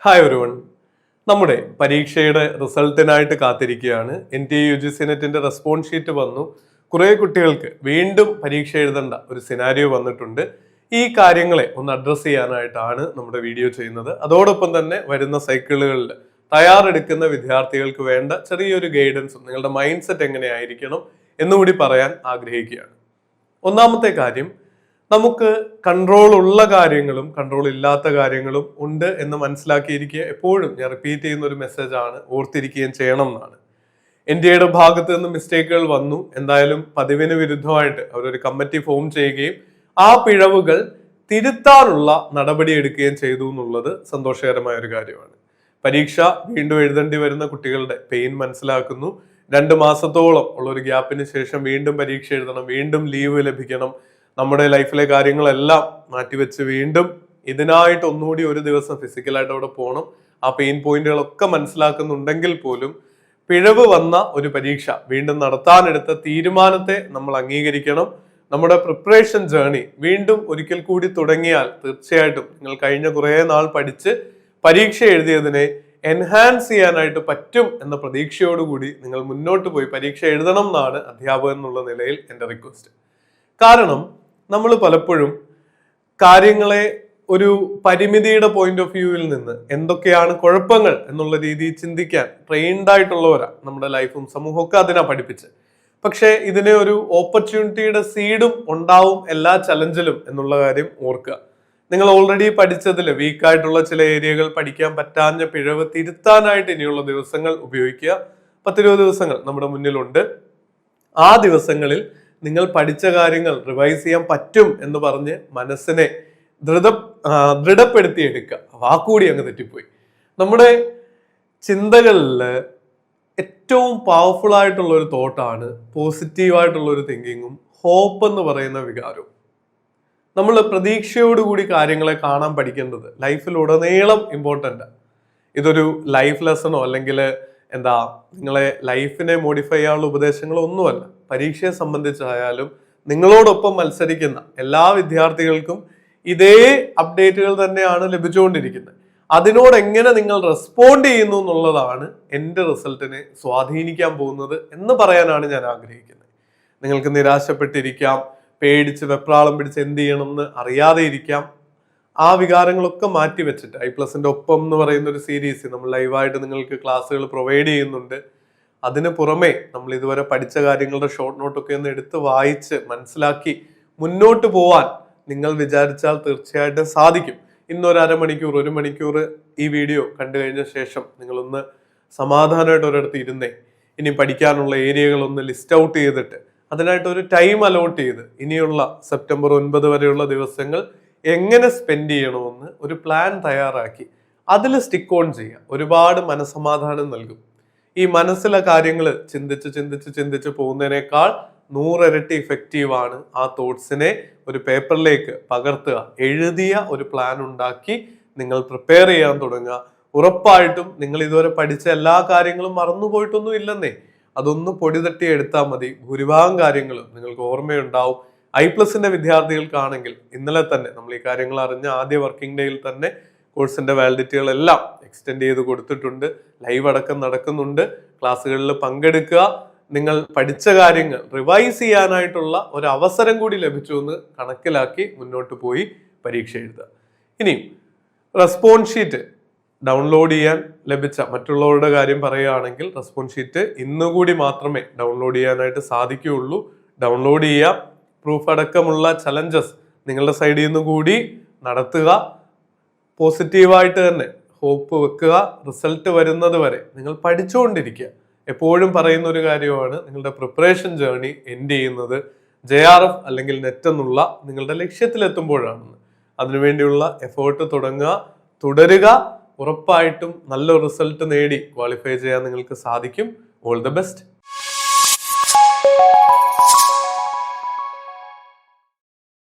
Hi everyone. നമ്മുടെ പരീക്ഷയുടെ റിസൾട്ടിനായിട്ട് കാത്തിരിക്കുകയാണ്. NTA-UG നെറ്റിന്റെ റെസ്പോൺസ് ഷീറ്റ് വന്നു. കുറെ കുട്ടികൾക്ക് വീണ്ടും പരീക്ഷ എഴുതേണ്ട ഒരു സിനാരിയോ വന്നിട്ടുണ്ട്. ഈ കാര്യങ്ങളെ ഒന്ന് അഡ്രസ്സ് ചെയ്യാനായിട്ടാണ് നമ്മുടെ വീഡിയോ ചെയ്യുന്നത്. അതോടൊപ്പം തന്നെ വരുന്ന സൈക്കിളുകളിൽ തയ്യാറെടുക്കുന്ന വിദ്യാർത്ഥികൾക്ക് വേണ്ട ചെറിയൊരു ഗൈഡൻസും നിങ്ങളുടെ മൈൻഡ് സെറ്റ് എങ്ങനെയായിരിക്കണം എന്നുകൂടി പറയാൻ ആഗ്രഹിക്കുകയാണ്. ഒന്നാമത്തെ കാര്യം, നമുക്ക് കൺട്രോൾ ഉള്ള കാര്യങ്ങളും കൺട്രോൾ ഇല്ലാത്ത കാര്യങ്ങളും ഉണ്ട് എന്ന് മനസ്സിലാക്കിയിരിക്കുക. എപ്പോഴും ഞാൻ റിപ്പീറ്റ് ചെയ്യുന്ന ഒരു മെസ്സേജ് ആണ്, ഓർത്തിരിക്കുകയും ചെയ്യണം എന്നാണ്. ഇന്ത്യയുടെ ഭാഗത്ത് നിന്ന് മിസ്റ്റേക്കുകൾ വന്നു. എന്തായാലും പതിവിന് വിരുദ്ധമായിട്ട് അവരൊരു കമ്മിറ്റി ഫോം ചെയ്യുകയും ആ പിഴവുകൾ തിരുത്താനുള്ള നടപടി എടുക്കുകയും ചെയ്തു എന്നുള്ളത് സന്തോഷകരമായ ഒരു കാര്യമാണ്. പരീക്ഷ വീണ്ടും എഴുതേണ്ടി വരുന്ന കുട്ടികളുടെ പെയിൻ മനസ്സിലാക്കുന്നു. 2 മാസത്തോളം ഉള്ള ഒരു ഗ്യാപ്പിന് ശേഷം വീണ്ടും പരീക്ഷ എഴുതണം, വീണ്ടും ലീവ് ലഭിക്കണം, നമ്മുടെ ലൈഫിലെ കാര്യങ്ങളെല്ലാം മാറ്റിവെച്ച് വീണ്ടും ഇതിനായിട്ട് ഒന്നുകൂടി ഒരു ദിവസം ഫിസിക്കലായിട്ട് അവിടെ പോകണം. ആ പെയിൻ പോയിന്റുകളൊക്കെ മനസ്സിലാക്കുന്നുണ്ടെങ്കിൽ പോലും പിഴവ് വന്ന ഒരു പരീക്ഷ വീണ്ടും നടത്താനെടുത്ത തീരുമാനത്തെ നമ്മൾ അംഗീകരിക്കണം. നമ്മുടെ പ്രിപ്പറേഷൻ ജേർണി വീണ്ടും ഒരിക്കൽ കൂടി തുടങ്ങിയാൽ തീർച്ചയായിട്ടും നിങ്ങൾ കഴിഞ്ഞ കുറേ നാൾ പഠിച്ച് പരീക്ഷ എഴുതിയതിനെ എൻഹാൻസ് ചെയ്യാനായിട്ട് പറ്റും എന്ന പ്രതീക്ഷയോടുകൂടി നിങ്ങൾ മുന്നോട്ട് പോയി പരീക്ഷ എഴുതണം എന്നാണ് അധ്യാപകൻ എന്നുള്ള നിലയിൽ എൻ്റെ റിക്വസ്റ്റ്. കാരണം നമ്മൾ പലപ്പോഴും കാര്യങ്ങളെ ഒരു പരിമിതിയുടെ പോയിന്റ് ഓഫ് വ്യൂവിൽ നിന്ന് എന്തൊക്കെയാണ് കുഴപ്പങ്ങൾ എന്നുള്ള രീതിയിൽ ചിന്തിക്കാൻ ട്രെയിൻഡ് ആയിട്ടുള്ളവരാണ് നമ്മുടെ ലൈഫും സമൂഹമൊക്കെ അതിനാ പഠിപ്പിച്ച്. പക്ഷെ ഇതിനെ ഒരു ഓപ്പർച്യൂണിറ്റിയുടെ സീഡും ഉണ്ടാവും എല്ലാ ചലഞ്ചിലും എന്നുള്ള കാര്യം ഓർക്കുക. നിങ്ങൾ ഓൾറെഡി പഠിച്ചതിൽ വീക്കായിട്ടുള്ള ചില ഏരിയകൾ പഠിക്കാൻ പറ്റാഞ്ഞ പിഴവ് തിരുത്താനായിട്ട് ഇനിയുള്ള ദിവസങ്ങൾ ഉപയോഗിക്കുക. 10-20 ദിവസങ്ങൾ നമ്മുടെ മുന്നിലുണ്ട്. ആ ദിവസങ്ങളിൽ നിങ്ങൾ പഠിച്ച കാര്യങ്ങൾ റിവൈസ് ചെയ്യാൻ പറ്റും എന്ന് പറഞ്ഞ് മനസ്സിനെ ദൃഢപ്പെടുത്തിയെടുക്കുക. വാക്കുകൂടി അങ്ങ് തെറ്റിപ്പോയി. നമ്മുടെ ചിന്തകളിൽ ഏറ്റവും പവർഫുൾ ആയിട്ടുള്ള ഒരു തോട്ടാണ് പോസിറ്റീവായിട്ടുള്ള ഒരു തിങ്കിങ്ങും ഹോപ്പ് എന്ന് പറയുന്ന വികാരവും. നമ്മൾ പ്രതീക്ഷയോടുകൂടി കാര്യങ്ങളെ കാണാൻ പഠിക്കേണ്ടത് ലൈഫിലുടനീളം ഇമ്പോർട്ടൻ്റ്. ഇതൊരു ലൈഫ് ലെസണോ അല്ലെങ്കിൽ നിങ്ങളെ ലൈഫിനെ മോഡിഫൈ ചെയ്യാനുള്ള ഉപദേശങ്ങളോ ഒന്നുമല്ല. പരീക്ഷയെ സംബന്ധിച്ചായാലും നിങ്ങളോടൊപ്പം മത്സരിക്കുന്ന എല്ലാ വിദ്യാർത്ഥികൾക്കും ഇതേ അപ്ഡേറ്റുകൾ തന്നെയാണ് ലഭിച്ചുകൊണ്ടിരിക്കുന്നത്. അതിനോട് എങ്ങനെ നിങ്ങൾ റെസ്പോണ്ട് ചെയ്യുന്നു എന്നുള്ളതാണ് എൻ്റെ റിസൾട്ടിനെ സ്വാധീനിക്കാൻ പോകുന്നത് എന്ന് പറയാനാണ് ഞാൻ ആഗ്രഹിക്കുന്നത്. നിങ്ങൾക്ക് നിരാശപ്പെട്ടിരിക്കാം, പേടിച്ച് വെപ്രാളം പിടിച്ച് എന്ത് ചെയ്യണമെന്ന് അറിയാതെ ഇരിക്കാം. ആ വികാരങ്ങളൊക്കെ മാറ്റി വെച്ചിട്ട് I+ന്റെ ഒപ്പം എന്ന് പറയുന്ന ഒരു സീരീസ് നമ്മൾ ലൈവായിട്ട് നിങ്ങൾക്ക് ക്ലാസ്സുകൾ പ്രൊവൈഡ് ചെയ്യുന്നുണ്ട്. അതിന് പുറമെ നമ്മൾ ഇതുവരെ പഠിച്ച കാര്യങ്ങളുടെ ഷോർട്ട് നോട്ടൊക്കെ ഒന്ന് എടുത്ത് വായിച്ച് മനസ്സിലാക്കി മുന്നോട്ട് പോവാൻ നിങ്ങൾ വിചാരിച്ചാൽ തീർച്ചയായിട്ടും സാധിക്കും. ഇന്നൊരു 1 മണിക്കൂർ ഈ വീഡിയോ കണ്ടു കഴിഞ്ഞ ശേഷം നിങ്ങളൊന്ന് സമാധാനമായിട്ട് ഒരിടത്ത് ഇരുന്നേ ഇനി പഠിക്കാനുള്ള ഏരിയകളൊന്ന് ലിസ്റ്റ് ഔട്ട് ചെയ്തിട്ട് അതിനായിട്ട് ഒരു ടൈം അലോട്ട് ചെയ്ത് ഇനിയുള്ള സെപ്റ്റംബർ 9 വരെയുള്ള ദിവസങ്ങൾ എങ്ങനെ സ്പെൻഡ് ചെയ്യണമെന്ന് ഒരു പ്ലാൻ തയ്യാറാക്കി അതിൽ സ്റ്റിക്ക് ഓൺ ചെയ്യുക. ഒരുപാട് മനസ്സമാധാനം നൽകും. ഈ മനസ്സിലെ കാര്യങ്ങൾ ചിന്തിച്ച് പോകുന്നതിനേക്കാൾ 100 ഇരട്ടി ഇഫക്റ്റീവാണ് ആ തോട്ട്സിനെ ഒരു പേപ്പറിലേക്ക് പകർത്തുക. എഴുതിയ ഒരു പ്ലാൻ ഉണ്ടാക്കി നിങ്ങൾ പ്രിപ്പയർ ചെയ്യാൻ തുടങ്ങുക. ഉറപ്പായിട്ടും നിങ്ങൾ ഇതുവരെ പഠിച്ച എല്ലാ കാര്യങ്ങളും മറന്നുപോയിട്ടൊന്നും ഇല്ലെന്നേ. അതൊന്ന് പൊടി തട്ടി എടുത്താൽ മതി. ഭൂരിഭാഗം കാര്യങ്ങളും നിങ്ങൾക്ക് ഓർമ്മയുണ്ടാവും. I+ന്റെ വിദ്യാർത്ഥികൾക്കാണെങ്കിൽ ഇന്നലെ തന്നെ നമ്മൾ ഈ കാര്യങ്ങൾ അറിഞ്ഞ ആദ്യ വർക്കിംഗ് ഡേയിൽ തന്നെ കോഴ്സിന്റെ വാലിഡിറ്റികളെല്ലാം എക്സ്റ്റെൻഡ് ചെയ്ത് കൊടുത്തിട്ടുണ്ട്. ലൈവ് അടക്കം നടക്കുന്നുണ്ട്. ക്ലാസ്സുകളിൽ പങ്കെടുക്കുക. നിങ്ങൾ പഠിച്ച കാര്യങ്ങൾ റിവൈസ് ചെയ്യാനായിട്ടുള്ള ഒരു അവസരം കൂടി ലഭിച്ചു എന്ന് കണക്കിലാക്കി മുന്നോട്ട് പോയി പരീക്ഷ എഴുതുക. ഇനിയും റെസ്പോൺസ് ഷീറ്റ് ഡൗൺലോഡ് ചെയ്യാൻ ലഭിച്ച മറ്റുള്ളവരുടെ കാര്യം പറയുകയാണെങ്കിൽ റെസ്പോൺസ് ഷീറ്റ് ഇന്നുകൂടി മാത്രമേ ഡൗൺലോഡ് ചെയ്യാനായിട്ട് സാധിക്കുകയുള്ളൂ. ഡൗൺലോഡ് ചെയ്യാം. പ്രൂഫ് അടക്കമുള്ള ചലഞ്ചസ് നിങ്ങളുടെ സൈഡിൽ നിന്ന് കൂടി നടത്തുക. പോസിറ്റീവായിട്ട് തന്നെ ഹോപ്പ് വെക്കുക. റിസൾട്ട് വരുന്നത് വരെ നിങ്ങൾ പഠിച്ചുകൊണ്ടിരിക്കുക. എപ്പോഴും പറയുന്ന ഒരു കാര്യമാണ്, നിങ്ങളുടെ പ്രിപ്പറേഷൻ ജേർണി എൻഡ് ചെയ്യുന്നത് JRF അല്ലെങ്കിൽ നെറ്റ് എന്നുള്ള നിങ്ങളുടെ ലക്ഷ്യത്തിലെത്തുമ്പോഴാണെന്ന്. അതിനുവേണ്ടിയുള്ള എഫേർട്ട് തുടരുക. ഉറപ്പായിട്ടും നല്ല റിസൾട്ട് നേടി ക്വാളിഫൈ ചെയ്യാൻ നിങ്ങൾക്ക് സാധിക്കും. All the best.